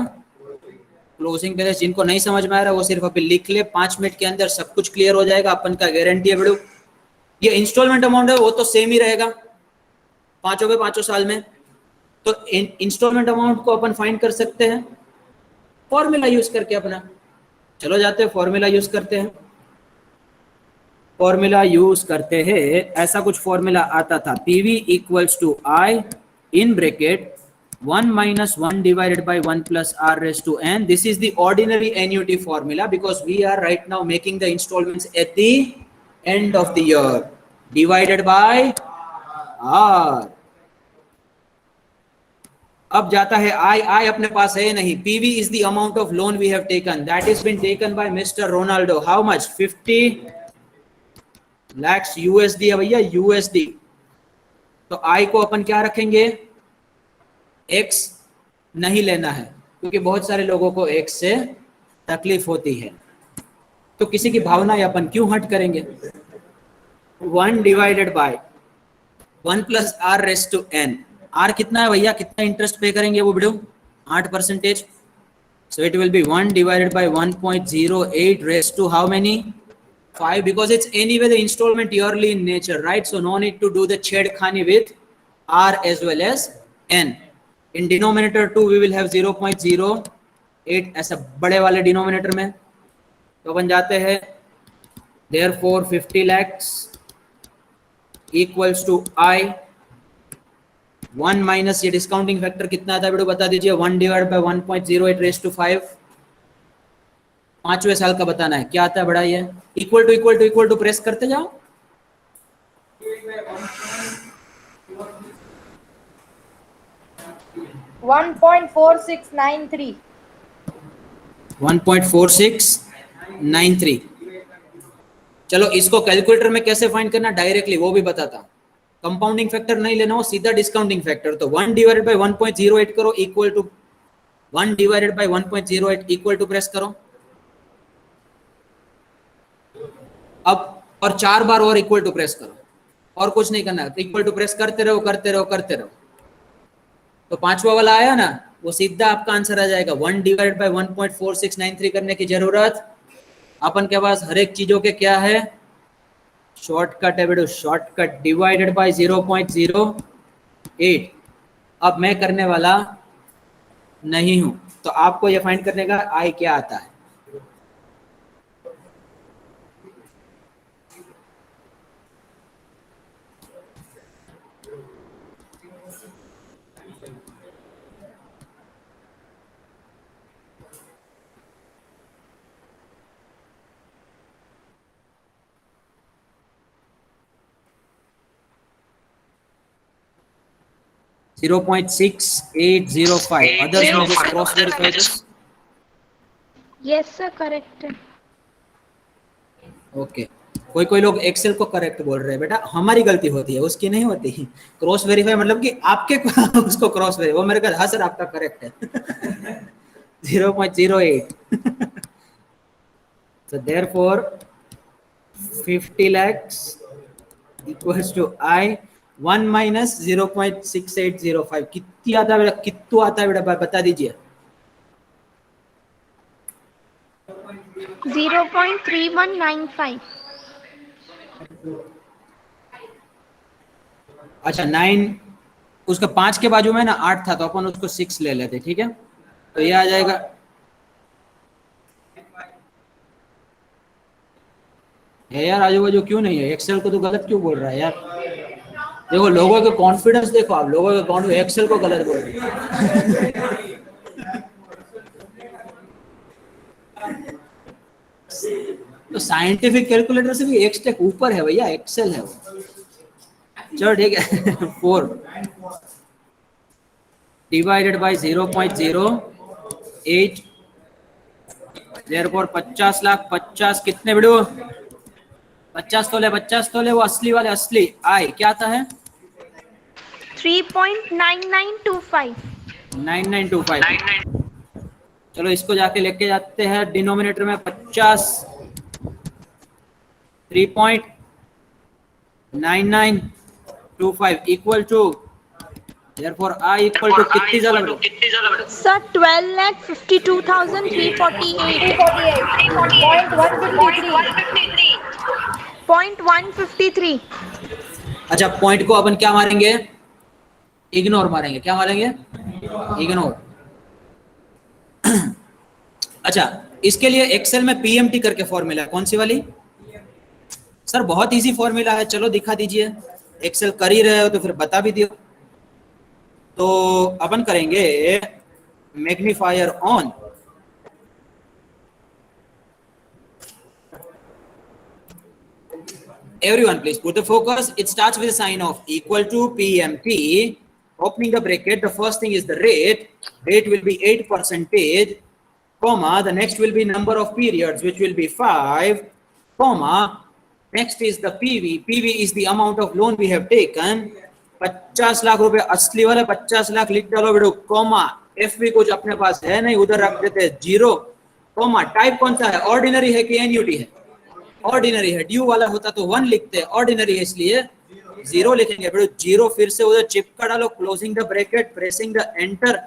S1: Closing balance. जिनको नहीं समझ में आ रहा वो सिर्फ अभी लिख ले, 5 मिनट के अंदर सब कुछ क्लियर हो जाएगा, अपन का गारंटी है बेड़ो। ये इंस्टॉलमेंट अमाउंट है वो तो सेम ही रहेगा पांचों साल में। तो इंस्टॉलमेंट अमाउंट को अपन फाइंड कर सकते हैं फॉर्मूला यूज करके अपना। चलो जाते हैं फॉर्मूला यूज करते हैं। फॉर्मूला यूज करते हैं, ऐसा कुछ फॉर्मूला आता था, PV equals to I in bracket 1 minus 1 divided by 1 plus R raised to n. This is the ordinary annuity formula because we are right now making the installments at the end of the year, divided by R. अब जाता है I अपने पास है नहीं। PV is the amount of loan we have taken, that has been taken by Mr. Ronaldo. How much? 50 lakhs USD है भैया, USD। तो I को अपन क्या रखेंगे? X नहीं लेना है, क्योंकि बहुत सारे लोगों को X से तकलीफ होती है। तो किसी की भावना या अपन क्यों हट करेंगे? 1 divided by 1 plus R raised to n। R कितना है भैया? कितना इंटरेस्ट पे करेंगे वो video? 8%। So it will be 1 divided by 1.08 raised to how many? 5, because it's anyway the installment yearly in nature, right? So no need to do the chedkhani with R as well as n. In denominator 2 we will have 0.08 ऐसा बड़े वाले डिनोमिनेटर में। तो अपन जाते हैं therefore 50 lakhs equals to I 1 minus ये डिस्काउंटिंग फैक्टर कितना था बेटो बता दीजिए? 1 डिवाइड बाय 1.08 रेज़ टू 5। 5वें साल का बताना है, क्या आता है बड़ा? ये इक्वल टू प्रेस करते जाओ।
S2: 1.4693.
S1: 1.4693। चलो इसको कैलकुलेटर में कैसे फाइंड करना डायरेक्टली वो भी बताता। कंपाउंडिंग फैक्टर नहीं लेना हो, सीधा डिस्काउंटिंग फैक्टर। तो 1 डिवाइडेड बाय 1.08 करो equal to 1 divided by 1.08 equal to press करो। अब और 4 बार और इक्वल टू प्रेस करो, और कुछ नहीं करना, इक्वल टू प्रेस करते रहो करते रहो करते रहो। तो पांचवा वाला आया ना, वो सीधा आपका आंसर आ जाएगा। 1 डिवाइडेड बाय 1.4693 करने की जरूरत अपन के पास हर एक चीजों के क्या है, शॉर्टकट है बेटो, शॉर्टकट। Divided by 0.08। अब मैं करने वाला नहीं हूं, तो आपको ये फाइंड करने का आई क्या आता है। .6805। Others will just cross verify this.
S3: Yes sir, correct है।
S1: ओके कोई कोई लोग एक्सेल को करेक्ट बोल रहे हैं, बेटा हमारी गलती होती है, उसकी नहीं होती। क्रॉस वेरीफाई मतलब कि आपके उसको क्रॉस वेरीफाई, वो मेरे को हाँ सर आपका करेक्ट है। 0.08। so therefore 50 lakhs equals to I 1 minus 0.6805। कितनी आता है बेटा, कितू आता है बेटा बता दीजिए।
S3: 0.3195।
S1: अच्छा 9, उसका 5 के बाजू में ना 8 था, तो अपन उसको 6 ले लेते, ठीक है। तो ये आ जाएगा है यार, आजू बाजू क्यों नहीं है, एक्सेल को तो गलत क्यों बोल रहा है यार। देखो लोगों का कॉन्फिडेंस देखो, आप लोगों का कॉन्फिडेंस एक्सेल को गलत बोल रहे हैं। तो साइंटिफिक कैलकुलेटर से भी एक स्टेप ऊपर है भैया, एक्सेल है वो। चलो ठीक है। 4 डिवाइडेड बाय 0.08, therefore 50 लाख 50 कितने बिड़ो, 50 तोले 50 तोले, वो असली वाले असली आई क्या आता है
S3: 3.9925।
S1: 9925। चलो इसको जाके लेके जाते हैं डिनोमिनेटर में 50, 3.9925 equal to, therefore I equal to कितनी जला बेटो
S3: सर 12,52,348। 0.153।
S1: अच्छा पॉइंट को अपन क्या मारेंगे, इग्नोर मारेंगे, क्या मारेंगे इग्नोर। अच्छा इसके लिए एक्सेल में पीएमटी करके फॉर्मूला, कौन सी वाली सर, बहुत इजी फॉर्मूला है, चलो दिखा दीजिए। एक्सेल कर ही रहे हो तो फिर बता भी दियो। तो अपन करेंगे magnifier on, everyone please put the focus. It starts with a sign of equal to PMT, opening the bracket, the first thing is the rate will be 8%, comma, the next will be number of periods which will be 5, comma, next is the PV is the amount of loan we have taken, 50 lakh रुपए असली वाला 50 लाख लिख डालो बेटो, कॉमा, एफवी कुछ अपने पास है नहीं उधर रख देते हैं 0, कॉमा, टाइप कौन सा है, ऑर्डिनरी है कि एन्युटी है, ऑर्डिनरी है, ड्यू वाला होता तो 1 लिखते हैं, ऑर्डिनरी है इसलिए 0 लिखेंगे बेटो। 0 फिर से उधर चिपका डालो, closing the bracket, pressing the enter,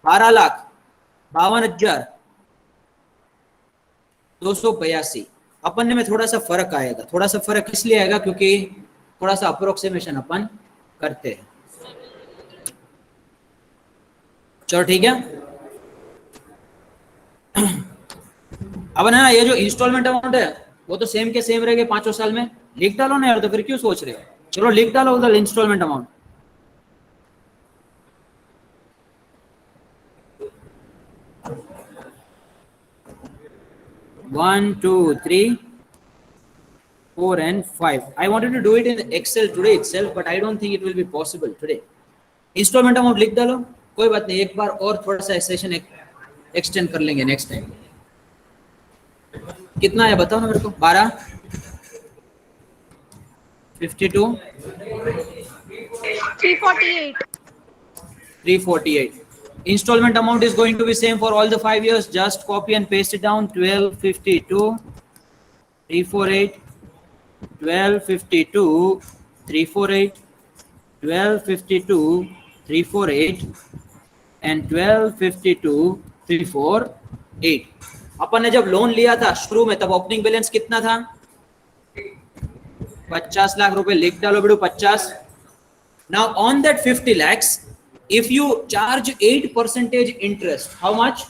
S1: 12,52,282। अपन में थोड़ा सा फर्क आएगा, थोड़ा सा फर्क इसलिए आएगा क्योंकि थोड़ा सा अप्रोक्सीमेशन अपन करते हैं। चलो ठीक है। अब ना ये जो इंस्टॉलमेंट अमाउंट है वो तो सेम के सेम रहेगा 5 साल में, लिख डालो ना यार, तो फिर क्यों सोच रहे हो, चलो लिख डालो उधर instalment amount. One, 2, 3, 4 and 5. I wanted to do it in Excel today itself, but I don't think it will be possible today. Installment amount लिख डालो, कोई बात नहीं, एक बार और थोड़ा सा सेशन एक्सटेंड कर लेंगे नेक्स्ट टाइम। कितना है बताओ ना मेरे को। 12, 52,
S3: 348.
S1: 348. Installment amount is going to be same for all the 5 years. Just copy and paste it down. 1252, 348, 1252, 348, 1252, 348 and 1252, 348. अपन ने जब लोन लिया था शुरू में, तब ओपनिंग बैलेंस कितना था? 50 लाख रुपए। लिख डालो बेटू 50। Now on that 50 lakhs, if you charge 8% interest, how much?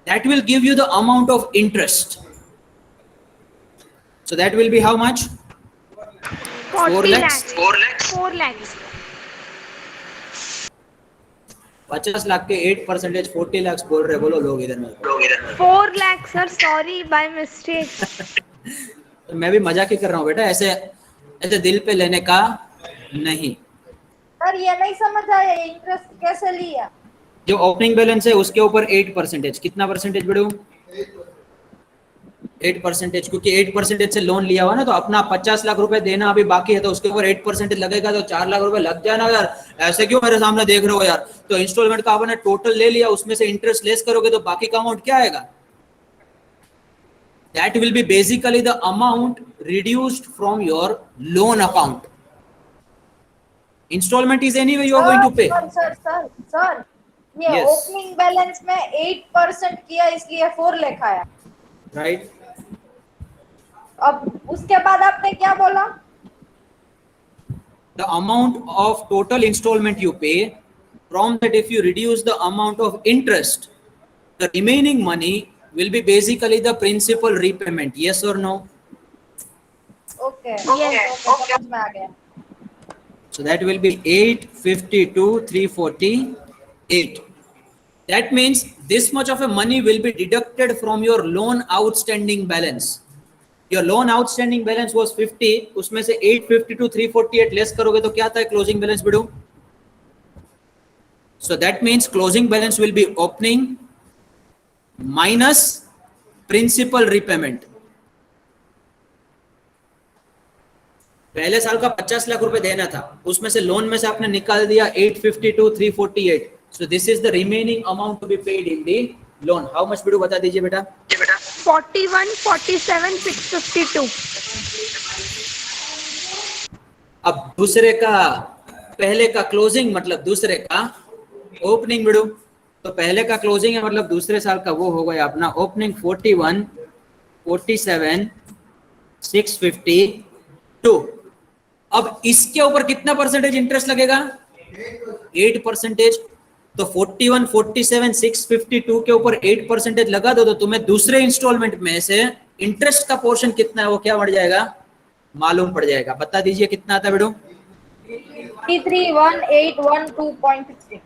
S1: That will give you the amount of interest. So that will be how much?
S3: 40
S1: lakhs.
S3: lakhs.
S1: 4 lakhs.
S3: 4 lakhs.
S1: 50 lakh के 8% 40 lakhs बोल रहे, बोलो लोग इधर में।
S3: 4 lakhs, sir. Sorry, by mistake.
S1: तो मैं भी मजाक ही कर रहा हूँ बेटा, ऐसे ऐसे दिल पे लेने का नहीं।
S2: सर ये नहीं समझ आया, इंटरेस्ट कैसे लिया?
S1: जो ओपनिंग बैलेंस है उसके ऊपर 8%। कितना परसेंटेज बेटू? 8%, क्योंकि 8% से लोन लिया हुआ ना, तो अपना 50 लाख रुपए देना अभी बाकी है, तो उसके ऊपर 8% लगेगा, तो 4 लाख रुपए लग जाना यार। ऐसे क्यों मेरे सामने देख रहे हो यार? तो इंस्टॉलमेंट का आपने टोटल ले लिया, उसमें से इंटरेस्ट लेस करोगे तो बाकी का अमाउंट क्या आएगा? That will be basically the amount reduced from your loan account. Installment is anyway you are going to pay.
S2: Sir ये
S1: Yes.
S2: ओपनिंग बैलेंस में 8% किया इसलिए 4 लिखा है।
S1: Right?
S2: अब उसके बाद आपने क्या बोला?
S1: The amount of total installment you pay, from that if you reduce the amount of interest, the remaining money will be basically the principal repayment. Yes or no?
S2: Okay समझ में आ गया।
S1: So that will be 852, 348. That means this much of a money will be deducted from your loan outstanding balance. Your loan outstanding balance was 50, उसमें से 852, 348 लेस करोगे तो क्या आता है क्लोजिंग बैलेंस बिडू? So that means closing balance will be opening minus principal repayment. पहले साल का 50 लाख रुपए देना था, उसमें से लोन में से आपने निकाल दिया 852, 348. So this is the remaining amount to be paid in the loan. How much बिडू बता दीजिए बेटा?
S3: 41, 47, 652.
S1: अब दूसरे का, पहले का क्लोजिंग मतलब दूसरे का ओपनिंग बिडू। तो पहले का क्लोजिंग है मतलब दूसरे साल का, वो हो गया अपना ओपनिंग 41, 47, 652। अब इसके ऊपर कितना परसेंटेज इंटरेस्ट लगेगा? 8%। तो 41, 47, 652 के ऊपर 8% लगा दो, तो तुम्हें दूसरे इंस्टॉलमेंट में से इंटरेस्ट का पोर्शन कितना है वो क्या बढ़ जाएगा? मालूम पड़ जाएगा। बता दीजिए कितना आता है बेटू?
S2: 331,812.60.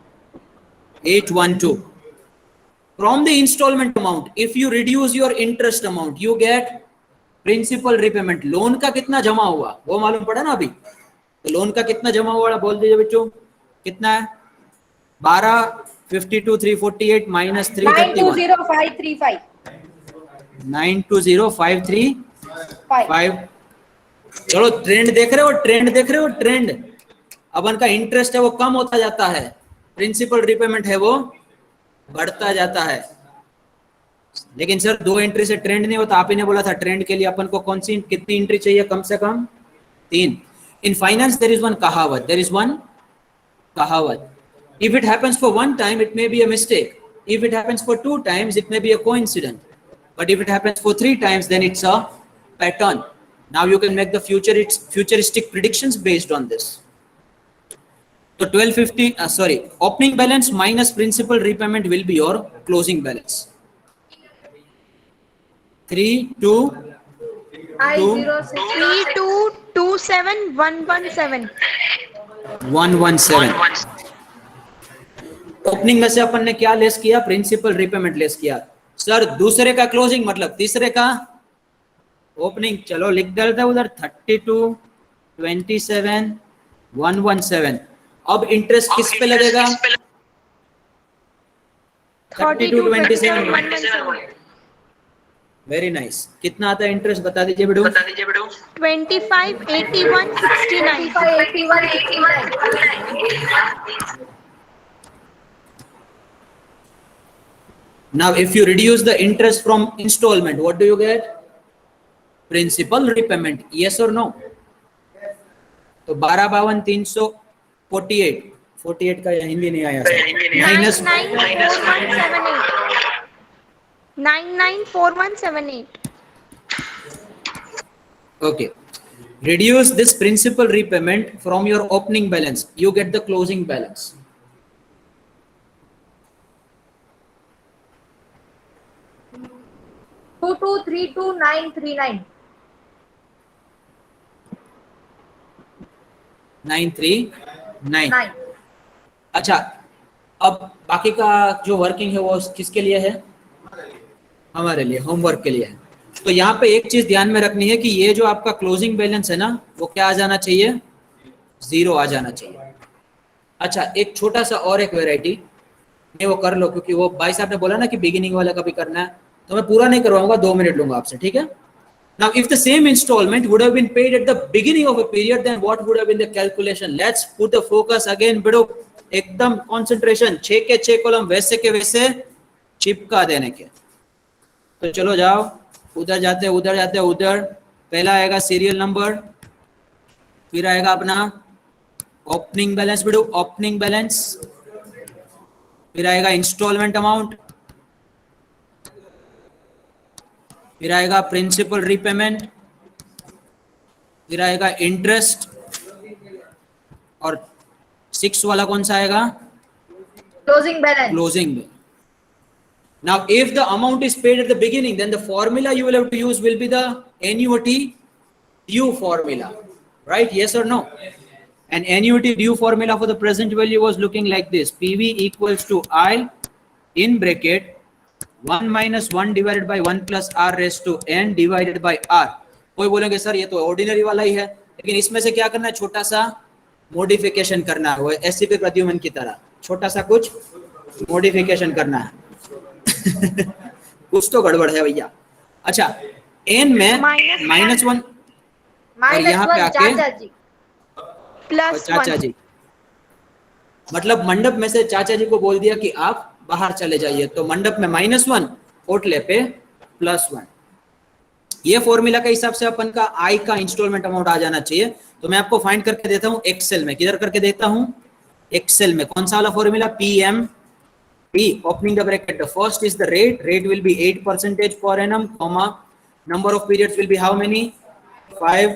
S1: 812. From the installment amount, if you reduce your interest amount, you get principal repayment. Loan का कितना जमा हुआ वो मालूम पड़ा ना अभी? तो लोन का कितना जमा हुआ बोल दीजिए बच्चों, कितना है? 12, 52, 348 minus 331.
S2: 920,535.
S1: 920,535. चलो ट्रेंड देख रहे हो, ट्रेंड देख रहे हो, ट्रेंड। अपन का इंटरेस्ट है वो कम होता जाता है, प्रिंसिपल रिपेमेंट है वो बढ़ता जाता है। लेकिन सर 2 एंट्री से ट्रेंड नहीं होता। आप ही ने बोला था ट्रेंड के लिए अपन को कौन सी कितनी एंट्री चाहिए? कम से कम 3। In finance there is one कहावत, देयर इज वन कहावत, if it happens for 1 time it may be a mistake, if it happens for 2 times it may be a coincidence, but if it happens for 3 times then it's a pattern. Now you can make the futuristic predictions based on this. So 1250 opening balance minus principal repayment will be your closing balance.
S3: 3,2,7,117.
S1: 117. Opening में से अपन ने क्या लेस किया? प्रिंसिपल रिपेमेंट लेस किया। सर दूसरे का क्लोजिंग मतलब तीसरे का ओपनिंग, चलो लिख डालते हैं उधर 32, 27, 117। अब इंटरेस्ट किस पे लगेगा? 32,27 वेरी नाइस। कितना आता है इंटरेस्ट बता दीजिए बेटू।
S4: 25, 81, 69.
S2: 81, 89.
S1: Now if you reduce the interest from installment, what do you get? Principal repayment, yes or no? तो 12,52 348, 48 का हिंदी नहीं आया minus
S4: 994178.
S1: okay, reduce this principal repayment from your opening balance, you get the closing balance.
S2: Two two 32939.
S1: 939।
S2: 9.
S1: अच्छा, अब बाकी का जो वर्किंग है वो किसके लिए है? हमारे लिए, होमवर्क के लिए है। तो यहाँ पे एक चीज ध्यान में रखनी है कि ये जो आपका क्लोजिंग बैलेंस है ना, वो क्या आ जाना चाहिए? 0 आ जाना चाहिए। अच्छा, एक छोटा सा और एक वेराइटी नहीं, वो कर लो, क्योंकि वो भाई साहब ने बोला ना कि बिगिनिंग वाला का भी करना है, तो मैं पूरा नहीं करवाऊंगा, 2 मिनट लूंगा आपसे, ठीक है? Now, if the same installment would have been paid at the beginning of a period, then what would have been the calculation? Let's put the focus again, बेटो, एकदम concentration, 6 के 6 कॉलम वैसे के वैसे चिपका देने के। तो चलो जाओ, उधर जाते उधर। पहला आएगा सीरियल नंबर, फिर आएगा अपना ओपनिंग बैलेंस बेटो, ओपनिंग बैलेंस, फिर आएगा इंस्टॉलमेंट अमाउंट, फिर आएगा प्रिंसिपल रीपेमेंट, फिर आएगा इंटरेस्ट, और 6 वाला कौन सा आएगा?
S2: Closing balance.
S1: Closing balance. Now, if the amount is paid at the beginning, then the formula you will have to use will be the annuity due formula, right? Yes or no? An annuity due formula for the present value was looking like this: PV equals to I in bracket 1 minus 1 divided by 1 plus R raised to n divided by R. कोई बोलेंगे सर ये तो ऑर्डिनरी वाला ही है, लेकिन इसमें से क्या करना है? छोटा सा मॉडिफिकेशन करना है, वो एससीपी प्रद्युमन की तरह छोटा सा कुछ मॉडिफिकेशन करना है। कुछ तो गड़बड़ है भैया। अच्छा, n में -1 और यहाँ पे आके चाचा जी, मतलब मंडप में से चाचा जी को बोल दिया कि आप बाहर चले जाइए, तो मंडप में -1, ओटले पे +1। ये फॉर्मूला के हिसाब से अपन का आई का इंस्टॉलमेंट अमाउंट आ जाना चाहिए। तो मैं आपको फाइंड करके देता हूं एक्सेल में। किधर करके देता हूं? एक्सेल में। कौन सा वाला formula? PMP, opening the bracket, the first is the rate will be 8% per annum, comma number of periods will be how many? 5,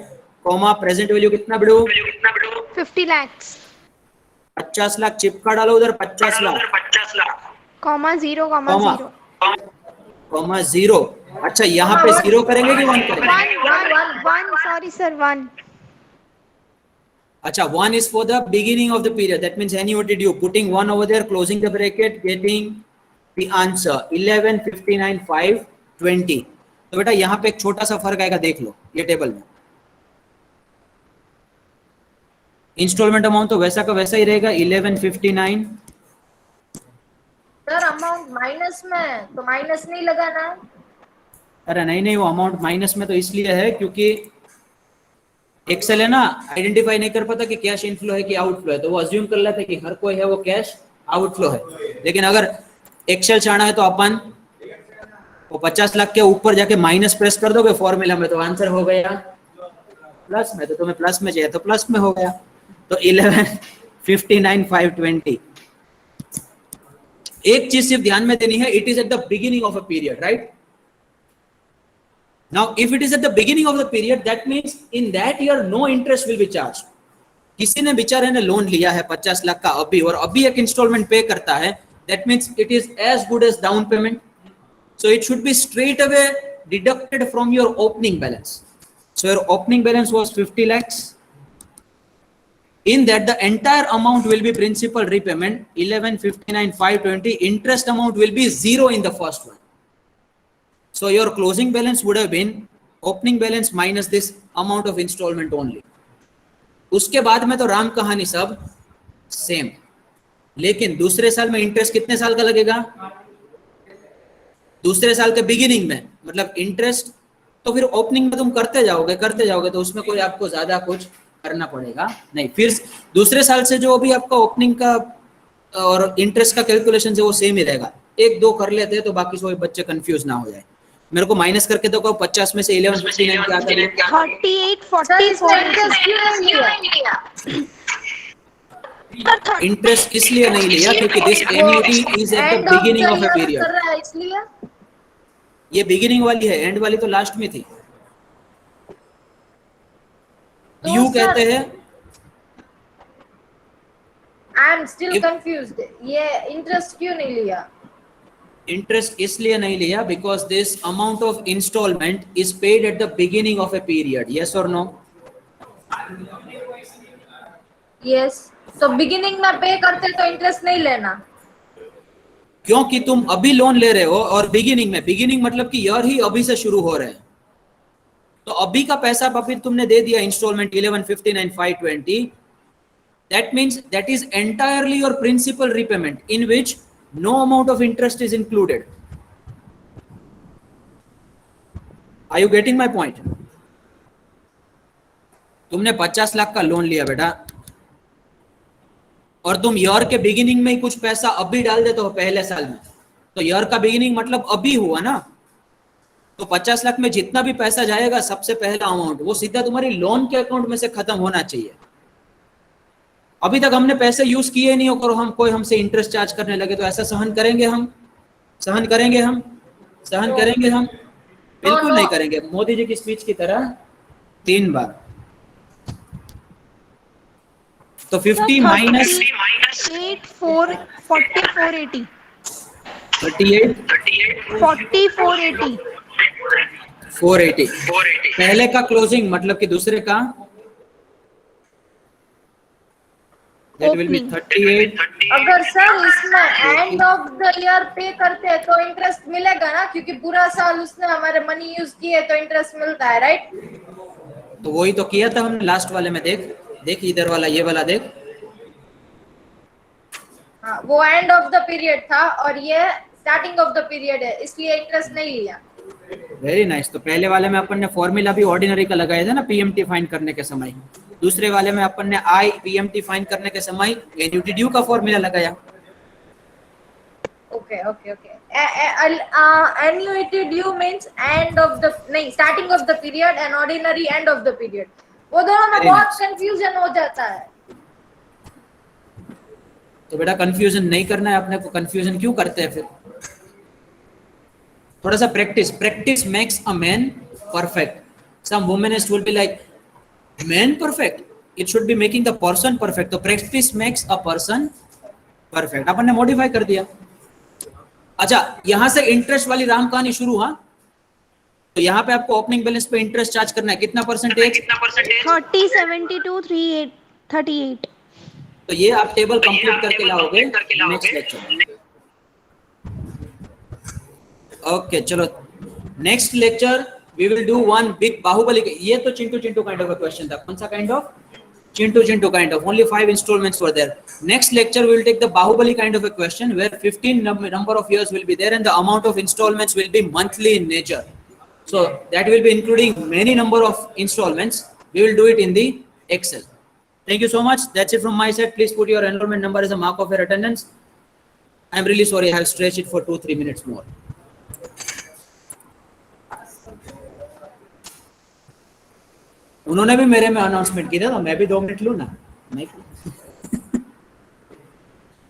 S1: comma present value कितना बिड़ू?
S4: 50 lakhs.
S1: 50 लाख चिपका डालो उधर, 50 लाख,
S4: Comma 0, comma 0.
S1: कॉमा 0। अच्छा, यहाँ पे 0 करेंगे कि 1 करेंगे?
S4: 1, sorry sir, 1.
S1: अच्छा, 1 is for the beginning of the period, that means annuity due, putting 1 over there, closing the bracket, getting the answer 11, 59, 5, 20। तो बेटा यहाँ पे एक छोटा सा फर्क आएगा, देख लो ये टेबल में। इंस्टॉलमेंट अमाउंट तो वैसा का वैसा ही रहेगा, 1159।
S2: सर अमाउंट माइनस में, तो माइनस नहीं लगाना?
S1: अरे नहीं, वो अमाउंट माइनस में तो इसलिए है क्योंकि एक्सेल है ना, आइडेंटिफाई नहीं कर पाता कि कैश इनफ्लो है कि आउटफ्लो है, तो वो अज्यूम कर लेता है कि हर कोई है वो कैश आउटफ्लो है। लेकिन अगर एक्सेल चाहना है तो अपन वो 50 लाख के ऊपर जाके माइनस प्रेस कर दोगे फॉर्मूला में, तो आंसर हो गया प्लस में। तो तुम्हें प्लस में चाहिए तो प्लस में हो गया। तो 11, 59, 5, 20। एक चीज सिर्फ ध्यान में देनी है, it is eight the beginning of a period, right? Now, if it is at the beginning of the period, that means in that year no interest will be charged. किसी ने बेचारे ने लोन लिया है 50 लाख का अभी, और अभी एक इंस्टॉलमेंट पे करता है, that means it is as good as down payment. So it should be straight away deducted from your opening balance. So your opening balance was 50 lakhs. In that the entire amount will be principal repayment, 11, 59, 520. Interest amount will be 0 in the first one. So your closing balance would have been opening balance minus this amount of installment only. उसके बाद में तो राम कहानी सब सेम, लेकिन दूसरे साल में इंटरेस्ट कितने साल का लगेगा? दूसरे साल के बिगिनिंग में, मतलब इंटरेस्ट तो फिर ओपनिंग में तुम करते जाओगे तो उसमें कोई आपको ज्यादा कुछ करना पड़ेगा नहीं। फिर दूसरे साल से जो भी आपका ओपनिंग का और इंटरेस्ट का कैलकुलेशन है वो सेम ही रहेगा। एक दो कर लेते हैं तो बाकी सभी बच्चे कंफ्यूज ना हो जाए। मेरे को माइनस करके तो 50 में से 1159 क्या करें?
S4: 38
S2: सर इसमें
S4: 44
S2: इंटरेस्ट क्यों नहीं लिया?
S1: इंटरेस्ट इसलिए नहीं लिया क्योंकि this annuity is at the
S2: end of
S1: beginning
S2: the
S1: of a
S2: year कर
S1: पीरियड।
S2: रहा है इसलिए।
S1: ये बिगिनिंग वाली है, एंड वाली तो लास्ट में थी।
S2: तो
S1: यू
S2: सर
S1: कहते हैं
S2: I am still
S1: If-
S2: confused, ये इंटरेस्ट क्यों नहीं लिया?
S1: इंटरेस्ट इसलिए नहीं लिया because this amount of installment is paid at the beginning of a period. Yes और नो?
S2: यस, तो बिगिनिंग में पे करते तो इंटरेस्ट नहीं लेना।
S1: क्योंकि तुम अभी लोन ले रहे हो और बिगिनिंग मतलब कि ईयर ही अभी से शुरू हो रहे हैं, तो अभी का पैसा अभी तुमने दे दिया instalment 11, 15 and 520। That means that is entirely your principal repayment in which no amount of interest is included. Are you getting my point? तुमने 50 लाख का लोन लिया बेटा और तुम ईयर के बिगिनिंग में ही कुछ पैसा अभी डाल देते हो पहले साल में, तो ईयर का बिगिनिंग मतलब अभी हुआ ना। तो 50 लाख में जितना भी पैसा जाएगा सबसे पहला अमाउंट वो सीधा तुम्हारी लोन के अकाउंट में से खत्म होना चाहिए। अभी तक हमने पैसे यूज किए नहीं हो और हम कोई हमसे इंटरेस्ट चार्ज करने लगे तो ऐसा सहन करेंगे हम? बिल्कुल नहीं करेंगे। मोदी जी की स्पीच की तरह 3 बार। तो 50 माइनस
S4: 8 4 44 80
S1: 38
S4: 44 80
S1: 480। पहले का क्लोजिंग मतलब कि दूसरे का that will be
S4: Opening.
S1: 38।
S2: अगर सर इसमें एंड ऑफ द ईयर पे करते हैं तो इंटरेस्ट मिलेगा ना, क्योंकि पूरा साल उसने हमारे मनी यूज किए तो इंटरेस्ट मिलता है, राइट?
S1: तो वही तो किया था हमने लास्ट वाले में। देख इधर वाला, ये वाला देख।
S2: हाँ, वो एंड ऑफ द पीरियड था और ये स्टार्टिंग ऑफ द पीरियड है, इसलिए इंटरेस्ट नहीं लिया।
S1: Very nice. तो पहले वाले में अपन ने फॉर्मूला भी ऑर्डिनरी का लगाया था ना पीएमटी फाइंड करने के समय। दूसरे वाले में अपन ने आई पीएमटी फाइंड करने के समय एन्युटी ड्यू का फॉर्मूला लगाया।
S2: Okay okay okay. Annuity due means end of the, नहीं, starting of the period and ordinary end of the period. वो दोनों में
S1: Very
S2: बहुत
S1: nice.
S2: कंफ्यूजन हो जाता है।
S1: तो बेटा कंफ्यूजन नहीं करना है अपने को। कंफ्यूजन क्यों करते हैं फिर? थोड़ा सा practice makes a man perfect. Some womanist will be like man perfect, it should be making the person perfect. तो practice makes a person perfect अपन ने मॉडिफाई कर दिया। अच्छा, यहां से इंटरेस्ट वाली राम कहानी शुरू हुआ। तो यहाँ पे आपको ओपनिंग बैलेंस पे इंटरेस्ट चार्ज करना है कितना परसेंटेज?
S4: 30 72 38 38
S1: तो ये आप टेबल कंप्लीट करके लाओगे नेक्स्ट लेक्चर में। ओके चलो, next lecture we will do one big Baahubali. ये तो चिंटू काइंड ऑफ अ क्वेश्चन था। कौन सा काइंड ऑफ? चिंटू kind of. Only 5 installments were there. Next lecture we will take the bahubali kind of a question where 15 number of years will be there and the amount of installments will be monthly in nature. So that will be including many number of installments. We will do it in the Excel. Thank you so much. That's it from my side. Please put your enrollment number as a mark of your attendance. I am really sorry I have stretched it for 2-3 minutes more. उन्होंने भी मेरे में अनाउंसमेंट की था तो मैं भी 2 मिनट लूं ना। नहीं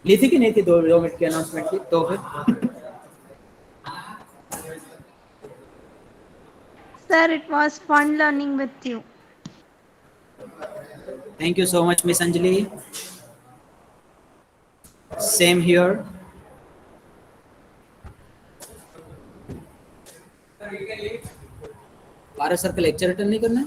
S1: ली थी कि नहीं थी 2 मिनट की अनाउंसमेंट की? तो फिर
S4: Sir, it was fun learning with you.
S1: Thank you so much, Miss Anjali. Same here. Paras sir का लेक्चर अटेंड नहीं करना है?